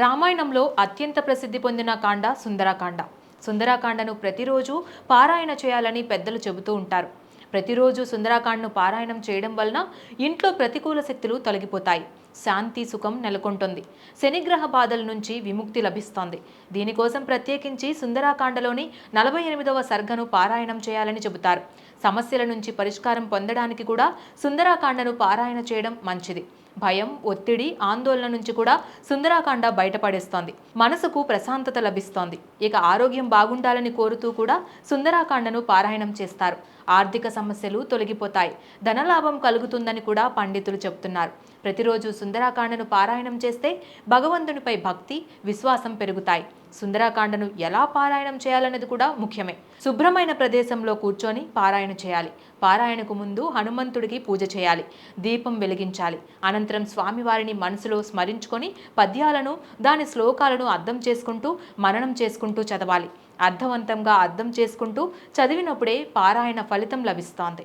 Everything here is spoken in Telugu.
రామాయణంలో అత్యంత ప్రసిద్ధి పొందిన కాండ సుందరకాండ. సుందరకాండను ప్రతిరోజు పారాయణ చేయాలని పెద్దలు చెబుతూ ఉంటారు. ప్రతిరోజు సుందరకాండను పారాయణం చేయడం వలన ఇంట్లో ప్రతికూల శక్తులు తొలగిపోతాయి, శాంతి సుఖం నెలకొంటుంది, శనిగ్రహ బాధల నుంచి విముక్తి లభిస్తుంది. దీనికోసం ప్రత్యేకించి సుందరకాండలోని 48వ సర్గను పారాయణం చేయాలని చెబుతారు. సమస్యల నుంచి పరిష్కారం పొందడానికి కూడా సుందరకాండను పారాయణ చేయడం మంచిది. భయం, ఒత్తిడి, ఆందోళన నుంచి కూడా సుందరకాండ బయటపడేస్తోంది. మనసుకు ప్రశాంతత లభిస్తోంది. ఇక ఆరోగ్యం బాగుండాలని కోరుతూ కూడా సుందరకాండను పారాయణం చేస్తారు. ఆర్థిక సమస్యలు తొలగిపోతాయి, ధనలాభం కలుగుతుందని కూడా పండితులు చెబుతున్నారు. ప్రతిరోజు సుందరకాండను పారాయణం చేస్తే భగవంతునిపై భక్తి, విశ్వాసం పెరుగుతాయి. సుందరకాండను ఎలా పారాయణం చేయాలనేది కూడా ముఖ్యమే. శుభ్రమైన ప్రదేశంలో కూర్చొని పారాయణ చేయాలి. పారాయణకు ముందు హనుమంతుడికి పూజ చేయాలి, దీపం వెలిగించాలి. అనంతరం స్వామివారిని మనసులో స్మరించుకొని పద్యాలను, దాని శ్లోకాలను అర్థం చేసుకుంటూ మననం చేసుకుంటూ చదవాలి. అర్థవంతంగా అర్థం చేసుకుంటూ చదివినప్పుడే పారాయణ ఫలితం లభిస్తోంది.